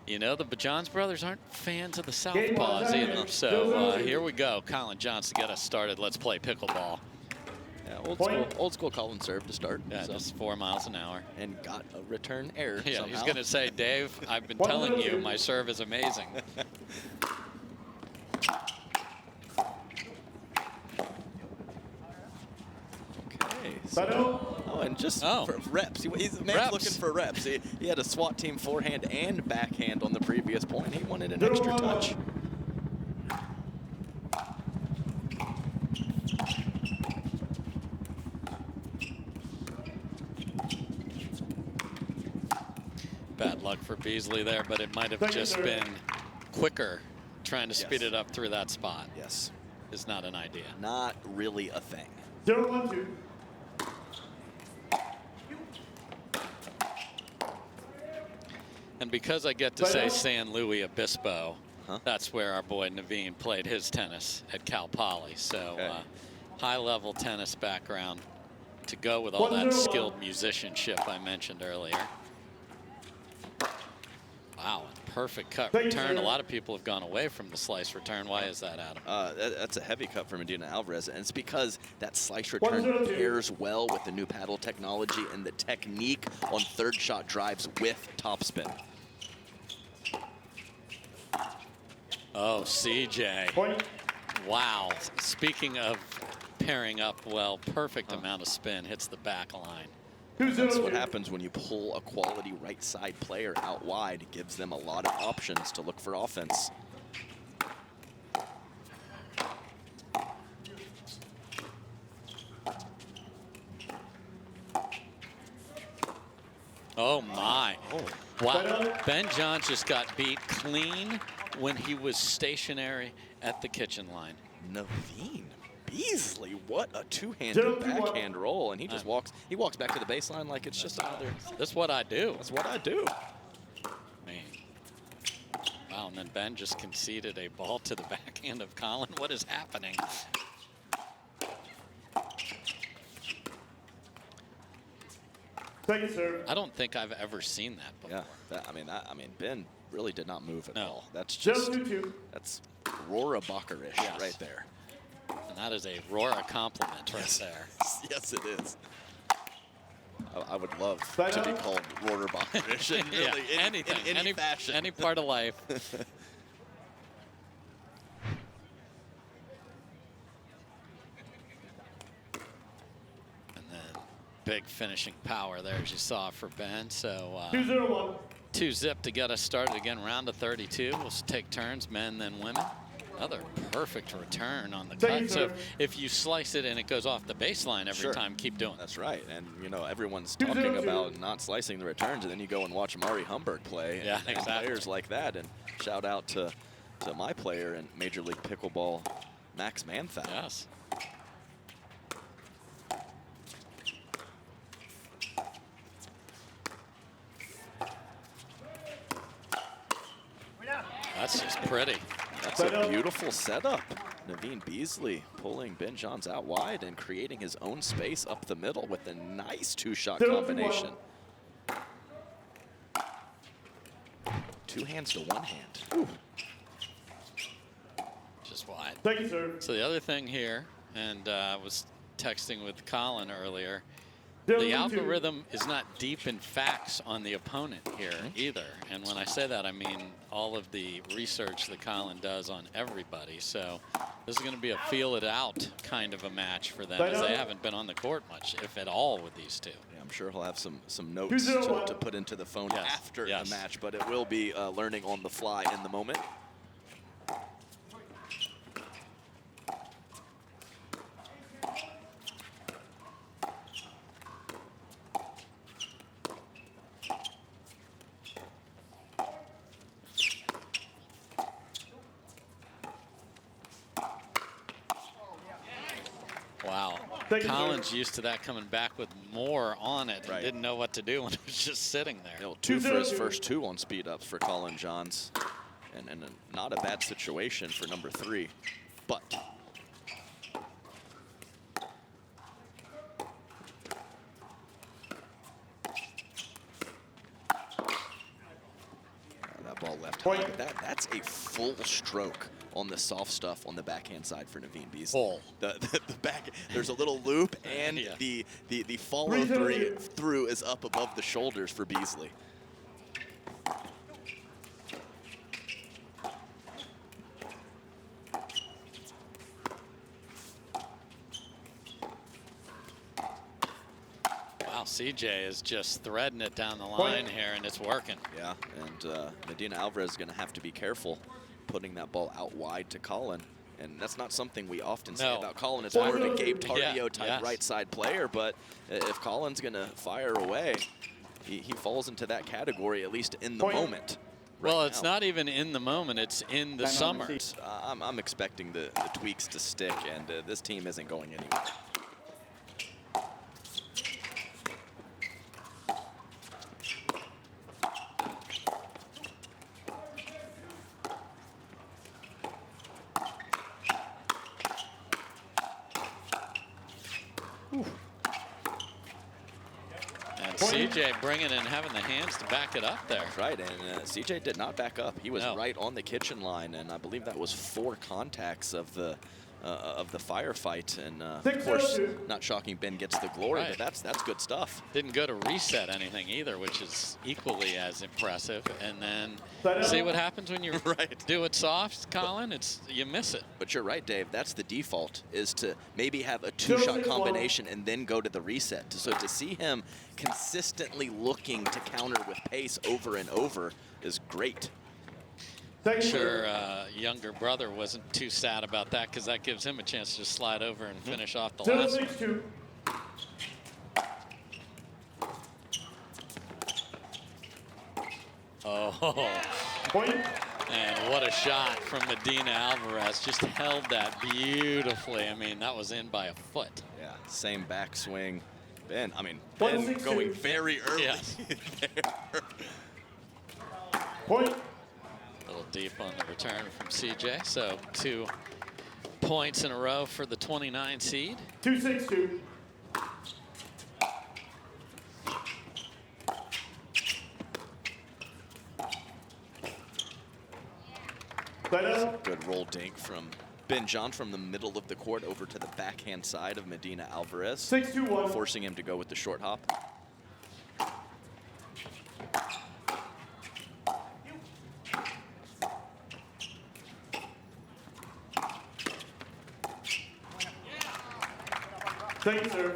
You know, the Bajans brothers aren't fans of the southpaws either. So here we go. Collin Johnson to get us started. Let's play pickleball. Yeah, old school Collin serve to start. Yeah, so. Just 4 miles an hour. And got a return error Yeah, somehow. He's going to say, Dave, I've been telling you my serve is amazing. Okay, so, and just for reps. He's the man's looking for reps. He had a SWAT team forehand and backhand on the previous point. He wanted an extra touch. Bad luck for Beasley there, but it might have just been quicker trying to speed it up through that spot. Yes. Is not an idea. Not really a thing. 0-1-2. And because I get to say San Luis Obispo, that's where our boy Naveen played his tennis at Cal Poly. So high-level tennis background to go with all that skilled musicianship I mentioned earlier. Wow, perfect cut return. A lot of people have gone away from the slice return. Why is that, Adam? That's a heavy cut for Medina Alvarez, and it's because that slice return pairs well with the new paddle technology and the technique on third shot drives with topspin. Oh, CJ. Wow. Speaking of pairing up well, perfect amount of spin, hits the back line. That's what happens when you pull a quality right side player out wide. It gives them a lot of options to look for offense. Oh my. Wow. Ben John just got beat clean when he was stationary at the kitchen line. Naveen Beasley, what a two-handed backhand roll, and he just walks back to the baseline like it's just another. That's what I do. That's what I do. Man. Wow, and then Ben just conceded a ball to the backhand of Collin. What is happening? Second serve. I don't think I've ever seen that before. Yeah, I mean, Ben really did not move at all. That's just that's Rohrabacher-ish right there. And that is a Rora compliment right there. Yes, it is. I would love to be called Rohrabacher-ish in really anything, in any fashion. Any part of life. And then big finishing power there, as you saw for Ben. So 2-0-1. 2-zip to get us started again. Round of 32. We'll take turns, men then women. Another perfect return on the cut. So if you slice it and it goes off the baseline every time, keep doing it. That's right. And, you know, everyone's talking about not slicing the returns, and then you go and watch Mari Humberg play. Yeah, and players like that. And shout out to my player in Major League Pickleball, Max Manfat. Yes. That's just pretty. That's a beautiful setup. Naveen Beasley pulling Ben Johns out wide and creating his own space up the middle with a nice two-shot combination. Two hands to one hand. Ooh. Just wide. Thank you, sir. So the other thing here, and I was texting with Collin earlier, the algorithm is not deep in facts on the opponent here either. And when I say that, I mean all of the research that Collin does on everybody. So this is going to be a feel it out kind of a match for them, as they haven't been on the court much, if at all, with these two. Yeah, I'm sure he'll have some notes to put into the phone after the match, but it will be learning on the fly in the moment. Wow. Collin's used to that, coming back with more on it and didn't know what to do when it was just sitting there. You know, 2 for his first 2 on speed ups for Collin Johns. And not a bad situation for number 3. But that that ball left high. That's a full stroke on the soft stuff on the backhand side for Naveen Beasley. Full. The back, there's a little loop, and the follow through is up above the shoulders for Beasley. Wow, CJ is just threading it down the line here, and it's working. Yeah, and Medina Alvarez is going to have to be careful putting that ball out wide to Collin. And that's not something we often say about Collin. It's more of a Gabe Tardio type right side player, but if Collin's going to fire away, he falls into that category, at least in the moment. Well, it's not even in the moment, it's in the summer. I'm expecting the tweaks to stick, and this team isn't going anywhere. CJ bringing and having the hands to back it up there. Right, and CJ did not back up. He was right on the kitchen line, and I believe that was 4 contacts of the firefight. And of course, not shocking Ben gets the glory, but that's good stuff. Didn't go to reset anything either, which is equally as impressive. And then see what happens when you do it soft, Collin. You miss it. But you're right, Dave. That's the default, is to maybe have a 2-shot combination and then go to the reset. So to see him consistently looking to counter with pace over and over is great. I'm sure younger brother wasn't too sad about that, because that gives him a chance to just slide over and finish off the last one. Oh, and what a shot from Medina Alvarez. Just held that beautifully. I mean, that was in by a foot. Yeah, same backswing. Ben going very early. Yes. Point. A little deep on the return from CJ. So 2 points in a row for the 29 seed. 2-6-2. Good roll dink from Ben John from the middle of the court over to the backhand side of Medina Alvarez, 6-2-1. forcing him to go with the short hop. Thank you, sir.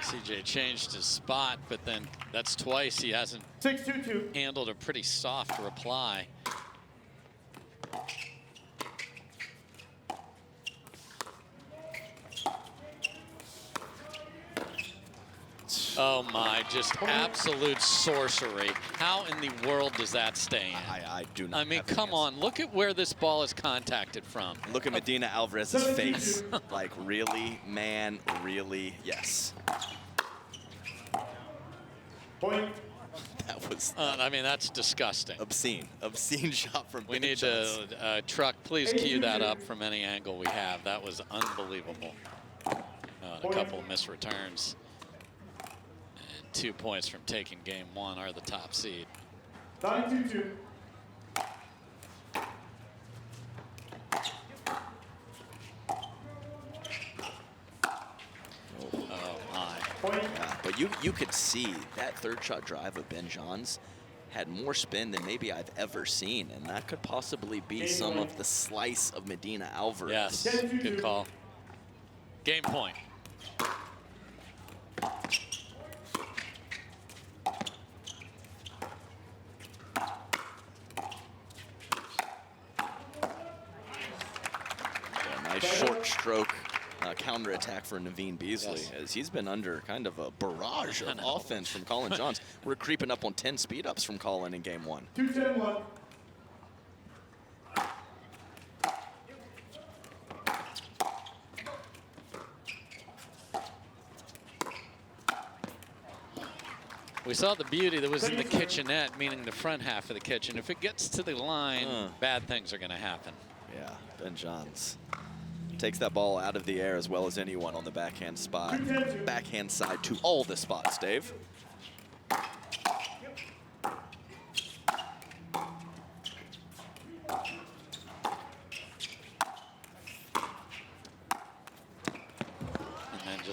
CJ changed his spot, but then that's twice he hasn't 6-2-2. handled a pretty soft reply. Oh my, just absolute sorcery. How in the world does that stay in? I do not. I mean, come on, look at where this ball is contacted from. Look at Medina Alvarez's face. Like, really, man, really, yes. Point. That was. I mean, that's disgusting. Obscene shot from. We need to, truck, please cue that up from any angle we have. That was unbelievable. And a couple of missed returns. 2 points from taking game 1 are the top seed. 9-2-2. Oh my. Yeah, but you could see that 3rd shot drive of Ben John's had more spin than maybe I've ever seen, and that could possibly be some of the slice of Medina Alvarez. Yes, good call. Game point. Short stroke counterattack for Naveen Beasley, as he's been under kind of a barrage of offense from Collin Johns. We're creeping up on 10 speed ups from Collin in game 1. 2-10-1. We saw the beauty that was in the kitchenette, meaning the front half of the kitchen. If it gets to the line, bad things are going to happen. Yeah, Ben Johns takes that ball out of the air as well as anyone on the backhand spot. Backhand side to all the spots, Dave.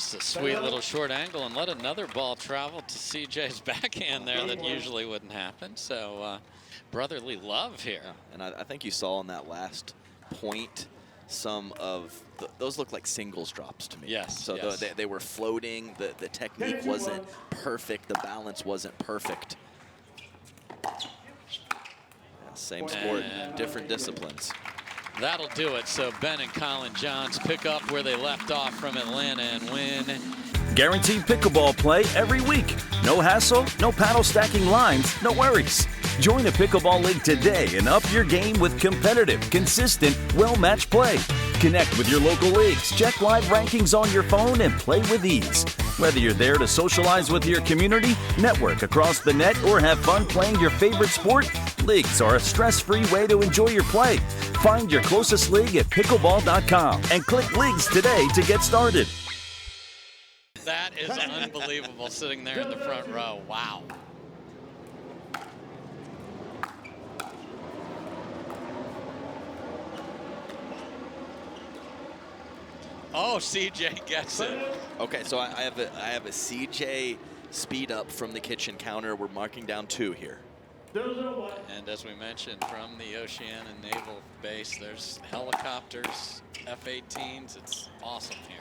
Just a sweet little short angle and let another ball travel to CJ's backhand there that usually wouldn't happen. So brotherly love here. Yeah. And I think you saw in that last point some of those look like singles drops to me. Yes. So yes. they were floating. The technique wasn't perfect. The balance wasn't perfect. Yeah, same sport, different disciplines. That'll do it. So Ben and Collin Johns pick up where they left off from Atlanta and win. Guaranteed pickleball play every week. No hassle, no paddle stacking lines, no worries. Join a pickleball league today and up your game with competitive, consistent, well-matched play. Connect with your local leagues, check live rankings on your phone, and play with ease. Whether you're there to socialize with your community, network across the net, or have fun playing your favorite sport, leagues are a stress-free way to enjoy your play. Find your closest league at pickleball.com and click Leagues today to get started. That is unbelievable, sitting there in the front row. Wow. Oh, CJ gets it. Okay, so I have a CJ speed up from the kitchen counter. We're marking down 2 here. And as we mentioned, from the Oceana Naval Base, there's helicopters, F-18s. It's awesome here.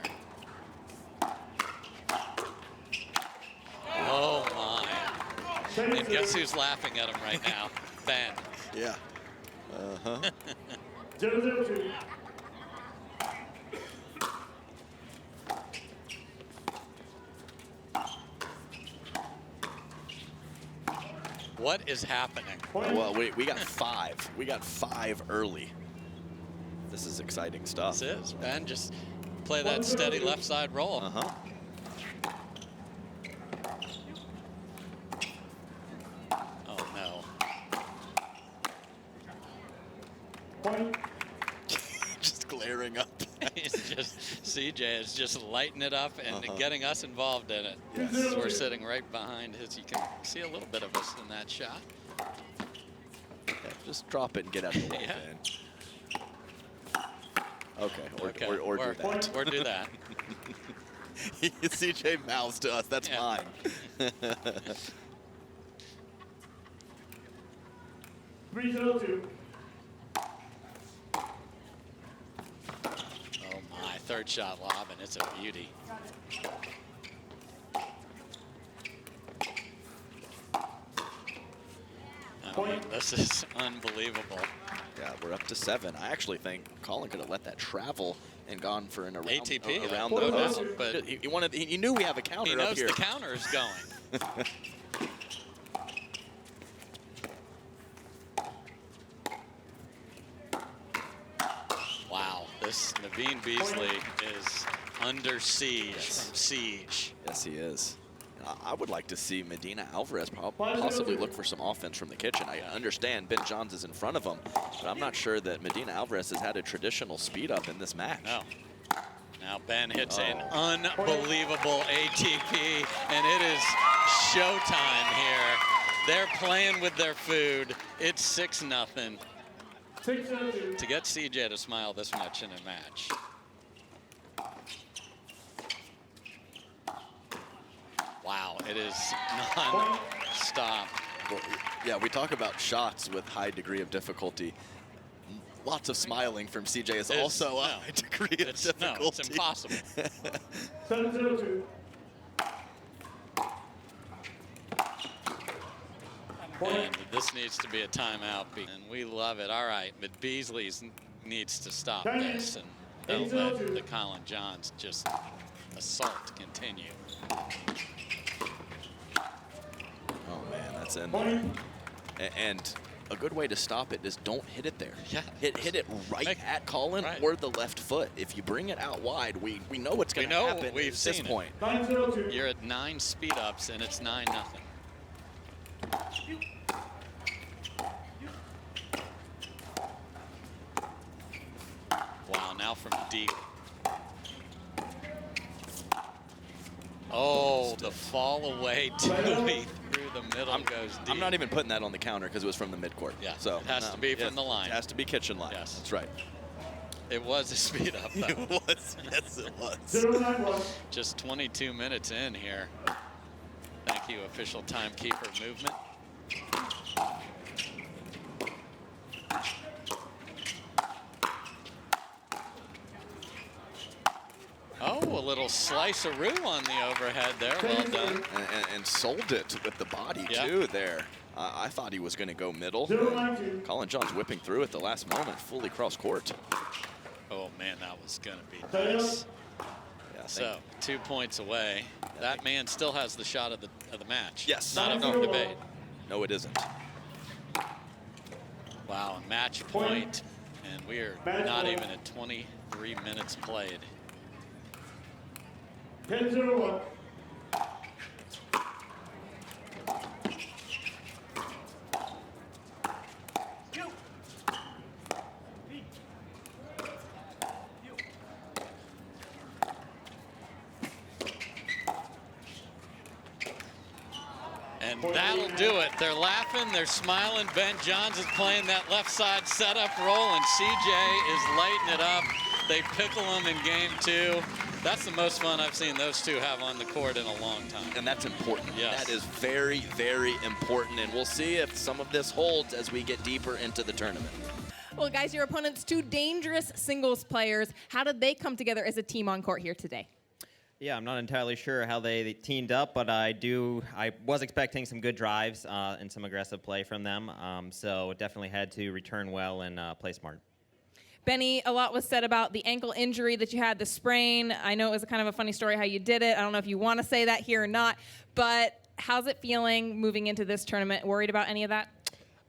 Oh my. And guess who's laughing at him right now? Ben. Yeah. Uh-huh. 0-0-2. What is happening? Well, we got 5. We got 5 early. This is exciting stuff. This is. Ben, just play that steady left side roll. Uh-huh. Oh, no. Point. Just glaring up. He's just, CJ is just lighting it up and getting us involved in it. Yes. We're sitting right behind his. You can see a little bit of us in that shot. Yeah, just drop it and get out of the way, Yeah. Ben. Okay, or do that. Or do that. CJ mouths to us, that's mine. Three 0-2. Oh my, third shot lob, and it's a beauty. I mean, this is unbelievable. Yeah, we're up to 7. I actually think Collin could have let that travel and gone for an around ATP, around no the doubt, post. but he knew we have a counter he up knows here. the counter is going. Wow, this Naveen Beasley is under siege from Siege. Yes, he is. I would like to see Medina Alvarez possibly look for some offense from the kitchen. I understand Ben Johns is in front of him, but I'm not sure that Medina Alvarez has had a traditional speed up in this match. No. Now Ben hits an unbelievable ATP, and it is showtime here. They're playing with their food. It's 6-0. 6-0-2. To get CJ to smile this much in a match. Wow, it is non-stop. Well, yeah, we talk about shots with high degree of difficulty. Lots of smiling from CJ is also a high degree of difficulty. No, it's impossible. 7-0-2. And this needs to be a timeout, and we love it. All right, but Beasley needs to stop this, and don't let the Collin Johns just assault continue. Oh man, that's in there. And a good way to stop it is don't hit it there. Yeah. Hit it right at Collin or the left foot. If you bring it out wide, we know what's going to happen We've at seen this it. point. 9-0-2. You're at 9 speed ups, and it's 9-0. Wow, now from deep. Oh, the fall away Dewey through the middle goes deep. I'm not even putting that on the counter because it was from the midcourt. Yeah, so it has to be from the line. It has to be kitchen line. Yes. That's right. It was a speed up, though. It was. Yes, it was. 091. Just 22 minutes in here. Thank you, official timekeeper movement. Oh, a little slice-a-roo on the overhead there. Well done. And sold it with the body, Yep. too, there. I thought he was going to go middle. 092. Collin John's whipping through at the last moment, fully cross court. Oh, man, that was going to be nice. Yeah, So, 2 points away. That man still has the shot of the match. Yes. Not up No. for debate. No, it isn't. Wow, match point. And we are Match not point. even at 23 minutes played. 10-01. And that'll do it. They're laughing, they're smiling. Ben Johns is playing that left side setup role, and CJ is lighting it up. They pickle him in game 2. That's the most fun I've seen those two have on the court in a long time. And that's important. Yes. That is very, very important. And we'll see if some of this holds as we get deeper into the tournament. Well, guys, your opponent's two dangerous singles players. How did they come together as a team on court here today? Yeah, I'm not entirely sure how they teamed up, but I was expecting some good drives and some aggressive play from them. So definitely had to return well and play smart. Benny, a lot was said about the ankle injury that you had, the sprain. I know it was kind of a funny story how you did it. I don't know if you want to say that here or not, but how's it feeling moving into this tournament? Worried about any of that?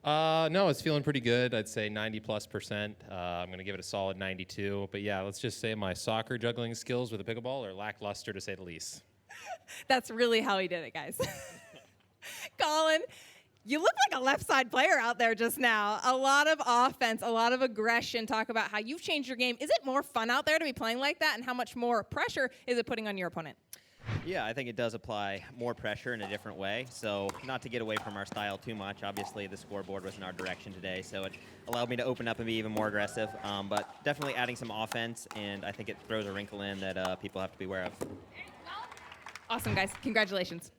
No, it's feeling pretty good. I'd say 90+%. I'm going to give it a solid 92. But yeah, let's just say my soccer juggling skills with a pickleball are lackluster, to say the least. That's really how he did it, guys. Collin, you look like a left side player out there just now. A lot of offense, a lot of aggression. Talk about how you've changed your game. Is it more fun out there to be playing like that, and how much more pressure is it putting on your opponent? Yeah, I think it does apply more pressure in a different way. So not to get away from our style too much. Obviously, the scoreboard was in our direction today, so it allowed me to open up and be even more aggressive. But definitely adding some offense, and I think it throws a wrinkle in that people have to be aware of. Awesome, guys. Congratulations.